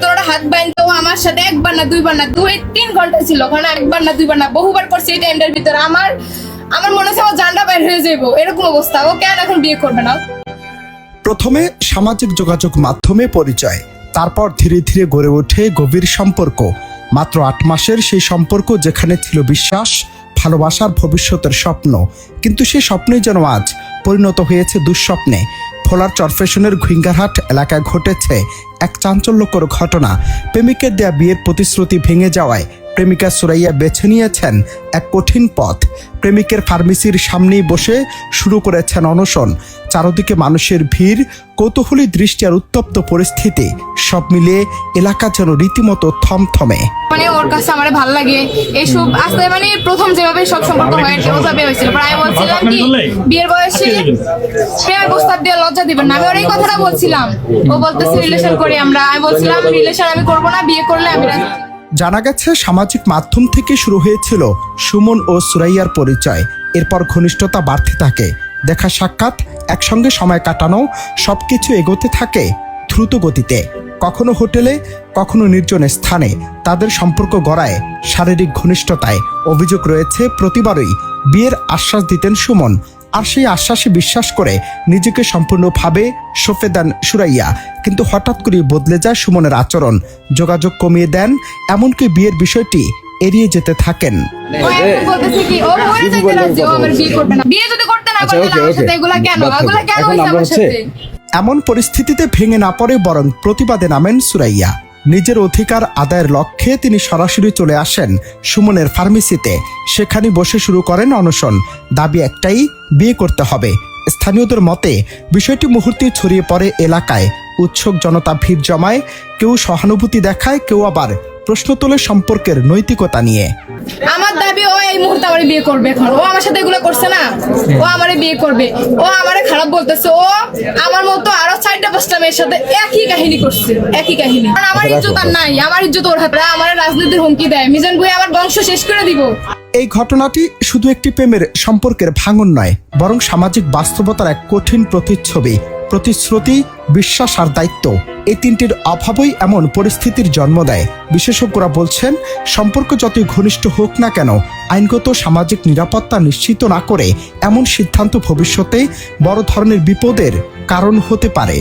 তোর হাত বাইন্ধে ও আমার সাথে একবার না দুইবার না 2-3 ঘন্টা ছিল ওখানে, একবার না দুইবার না বহুবার করছে এই টাইমটার ভিতরে। আমার মনে হচ্ছে আমার জানটা বের হয়ে যাবো এরকম অবস্থা। ও কেন এখন বিয়ে করবে না? প্রথমে সামাজিক যোগাযোগ মাধ্যমে পরিচয়, তারপর ধীরে ধীরে গড়ে ওঠে গভীর সম্পর্ক। মাত্র 8 মাসের সেই সম্পর্ক, যেখানে ছিল বিশ্বাস, ভালোবাসার, ভবিষ্যতের স্বপ্ন। কিন্তু সেই স্বপ্নই যেন আজ পরিণত হয়েছে দুঃস্বপ্নে। ভোলার চরফেশনের ঘুইঙ্গারহাট এলাকায় ঘটেছে এক চাঞ্চল্যকর ঘটনা। প্রেমিকের দেয়া বিয়ের প্রতিশ্রুতি ভেঙে যাওয়ায় প্রেমিকা সুরাইয়া বেছে নিয়েছেন এক কঠিন পথ। প্রেমিকের ফার্মেসির সামনেই বসে শুরু করেছেন অনশন। চারদিকে মানুষের ভিড়, কৌতূহলী দৃষ্টি আর উত্তপ্ত পরিস্থিতি, সব মিলিয়ে এলাকা যেন রীতিমতো থমথমে। মানে ওর কাছে আমার ভালো লাগে এইসব আস্তে, মানে প্রথম যেভাবে সব সম্পর্ক হয় ওভাবে হয়েছিল। প্রায় বলছিলাম কি বিয়ের বয়সে প্রেমের প্রস্তাব দিয়ে লজ্জা দিবেন না, আমি ওর এই কথাটা বলছিলাম। ও বলতেছে রিলেশন করি আমরা, আমি বলছিলাম রিলেশন আমি করবো না, বিয়ে করলে আমি রাজি। জানা গেছে সামাজিক মাধ্যম থেকে শুরু হয়েছিল সুমন ও সুরাইয়ার পরিচয়। এরপর ঘনিষ্ঠতা বাড়তে থাকে, দেখা সাক্ষাৎ, একসঙ্গে সময় কাটানো, সবকিছু এগোতে থাকে দ্রুত গতিতে। কখনো হোটেলে, কখনো নির্জন স্থানে তাদের সম্পর্ক গড়ায় শারীরিক ঘনিষ্ঠতায়। অভিযোগ রয়েছে প্রতিবারই বিয়ের আশ্বাস দিতেন সুমন, আর সেই আশ্বাসে বিশ্বাস করে নিজেকে সম্পূর্ণভাবে সঁপে দেন সুরাইয়া। কিন্তু হঠাৎ করে বদলে যায় সুমনের আচরণ, যোগাযোগ কমিয়ে দেন, এমনকি বিয়ের বিষয়টি এড়িয়ে যেতে থাকেন। ও এখন বলতেছে কি ও মরে যেতে রাজি, ও আমার বিয়ে করবে না। বিয়ে যদি করতে না পারে তাহলে আমার সাথে এগুলা কেন হইছে আমার সাথে? এমন পরিস্থিতিতে ভেঙে না পড়ে, বরং প্রতিবাদে নামেন সুরাইয়া। নিজের অধিকার আদায়ের লক্ষ্যে তিনি সরাসরি চলে আসেন সুমনের ফার্মেসিতে। সেখানে বসে শুরু করেন অনশন। দাবি একটাই, বিয়ে করতে হবে। স্থানীয়দের মতে বিষয়টি মুহূর্তে ছড়িয়ে পড়ে এলাকায়। উৎসুক জনতা ভিড় জমায়, কেউ সহানুভূতি দেখায়, কেউ আবার প্রশ্ন তোলে সম্পর্কের নৈতিকতা নিয়ে। আমার দাবি ও এই মুহূর্তে আমারে বিয়ে করবে। এখন ও আমার সাথে এগুলো করছে না, ও আমারে বিয়ে করবে। ও আমারে খারাপ বলতেছে, ও আমার মতো আরো 4-5টা মেয়ের সাথে একই কাহিনী করছে, একই কাহিনী। কারণ আমার ইজ্জত আর নাই, আমার ইজ্জত ওর হাতে। আমার রাজনীতির হুমকি দেয়, মিজান ভাই আমার বংশ শেষ করে দিব। এই ঘটনাটি শুধু একটি প্রেমের সম্পর্কের ভাঙন নয়, বরং সামাজিক বাস্তবতার এক কঠিন প্রতিচ্ছবি। প্রতিশ্রুতি, বিশ্বাস আর দায়িত্ব, এই তিনটির অভাবই এমন পরিস্থিতির জন্ম দেয়। বিশেষজ্ঞরা বলছেন, সম্পর্ক যতই ঘনিষ্ঠ হোক না কেন, আইনগত সামাজিক নিরাপত্তা নিশ্চিত না করে এমন সিদ্ধান্ত ভবিষ্যতে বড় ধরনের বিপদের কারণ হতে পারে।